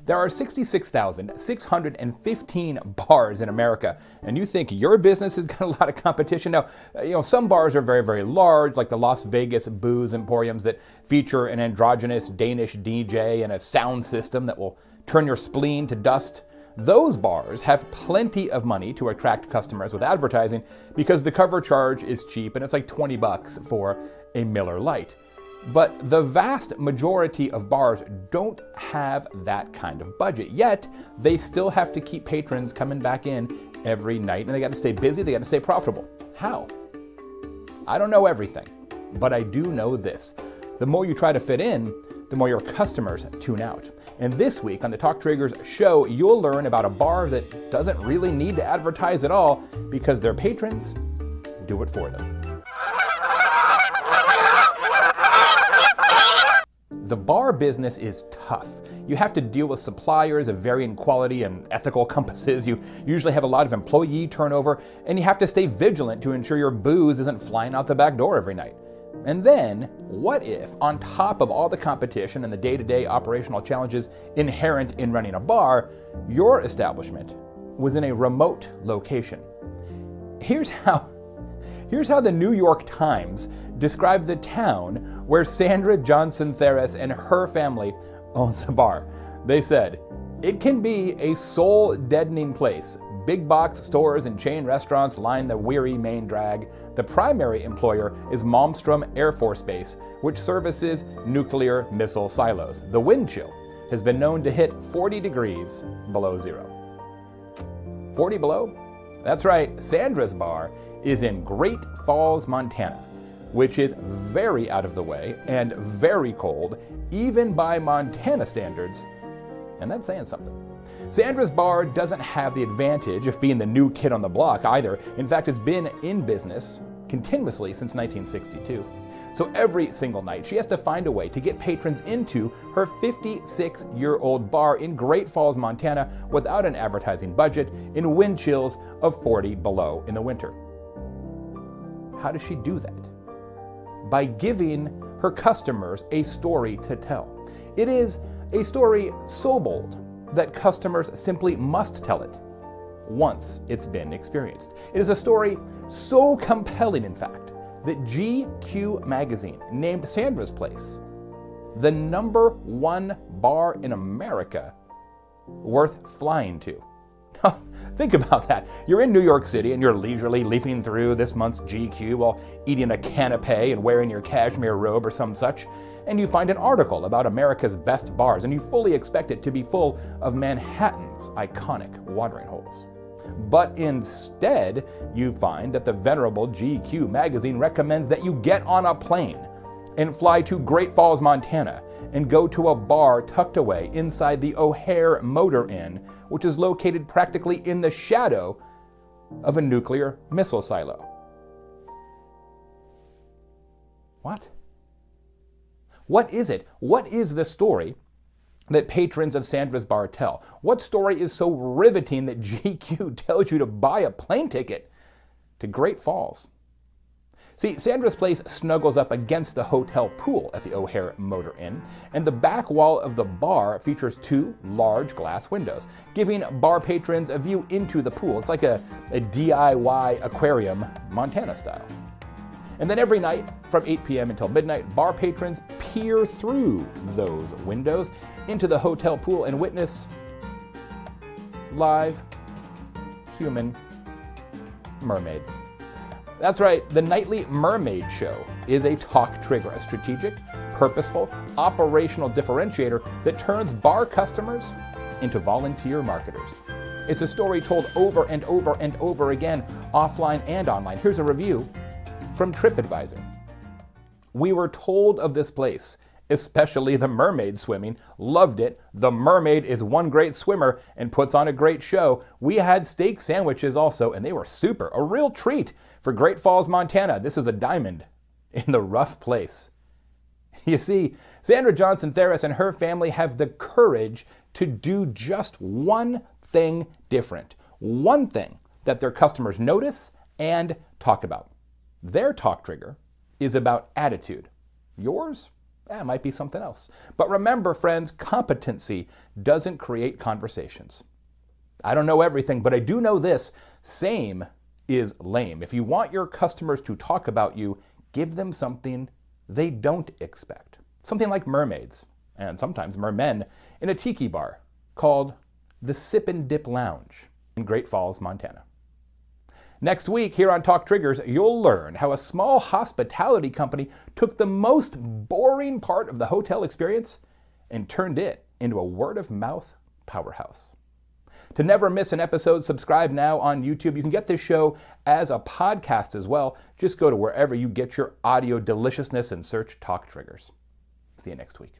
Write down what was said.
There are 66,615 bars in America, and you think your business has got a lot of competition? Now, some bars are very, very large, like the Las Vegas booze emporiums that feature an androgynous Danish DJ and a sound system that will turn your spleen to dust. Those bars have plenty of money to attract customers with advertising because the cover charge is cheap and it's like $20 for a Miller Lite. But the vast majority of bars don't have that kind of budget, yet they still have to keep patrons coming back in every night, and they got to stay busy, they got to stay profitable. How? I don't know everything, but I do know this. The more you try to fit in, the more your customers tune out. And this week on the Talk Triggers show, you'll learn about a bar that doesn't really need to advertise at all because their patrons do it for them. The bar business is tough. You have to deal with suppliers of varying quality and ethical compasses. You usually have a lot of employee turnover, and you have to stay vigilant to ensure your booze isn't flying out the back door every night. And then, what if, on top of all the competition and the day-to-day operational challenges inherent in running a bar, your establishment was in a remote location? Here's how the New York Times described the town where Sandra Johnson Theris and her family owns a bar. They said, "It can be a soul-deadening place. Big box stores and chain restaurants line the weary main drag. The primary employer is Malmstrom Air Force Base, which services nuclear missile silos. The wind chill has been known to hit 40 degrees below zero." 40 below? That's right, Sandra's bar is in Great Falls, Montana, which is very out of the way and very cold, even by Montana standards, and that's saying something. Sandra's bar doesn't have the advantage of being the new kid on the block either. In fact, it's been in business continuously since 1962. So every single night, she has to find a way to get patrons into her 56-year-old bar in Great Falls, Montana, without an advertising budget, in wind chills of 40 below in the winter. How does she do that? By giving her customers a story to tell. It is a story so bold that customers simply must tell it once it's been experienced. It is a story so compelling, in fact, that GQ magazine named Sandra's Place the #1 bar in America worth flying to. Think about that. You're in New York City and you're leisurely leafing through this month's GQ while eating a canapé and wearing your cashmere robe or some such, and you find an article about America's best bars, and you fully expect it to be full of Manhattan's iconic watering holes. But instead, you find that the venerable GQ magazine recommends that you get on a plane and fly to Great Falls, Montana, and go to a bar tucked away inside the O'Hare Motor Inn, which is located practically in the shadow of a nuclear missile silo. What? What is it? What is the story that patrons of Sandra's bar tell? What story is so riveting that GQ tells you to buy a plane ticket to Great Falls? See, Sandra's Place snuggles up against the hotel pool at the O'Hare Motor Inn, and the back wall of the bar features 2 large glass windows, giving bar patrons a view into the pool. It's like a DIY aquarium, Montana style. And then every night, from 8 p.m. until midnight, bar patrons peer through those windows into the hotel pool and witness live human mermaids. That's right, the Nightly Mermaid Show is a talk trigger, a strategic, purposeful, operational differentiator that turns bar customers into volunteer marketers. It's a story told over and over and over again, offline and online. Here's a review from TripAdvisor. "We were told of this place, especially the mermaid swimming. Loved it. The mermaid is one great swimmer and puts on a great show. We had steak sandwiches also, and they were super. A real treat for Great Falls, Montana. This is a diamond in the rough place." You see, Sandra Johnson Theris and her family have the courage to do just one thing different. One thing that their customers notice and talk about. Their talk trigger is about attitude. Yours? That might be something else. But remember, friends, competency doesn't create conversations. I don't know everything, but I do know this. Same is lame. If you want your customers to talk about you, give them something they don't expect. Something like mermaids, and sometimes mermen, in a tiki bar called the Sip and Dip Lounge in Great Falls, Montana. Next week, here on Talk Triggers, you'll learn how a small hospitality company took the most boring part of the hotel experience and turned it into a word-of-mouth powerhouse. To never miss an episode, subscribe now on YouTube. You can get this show as a podcast as well. Just go to wherever you get your audio deliciousness and search Talk Triggers. See you next week.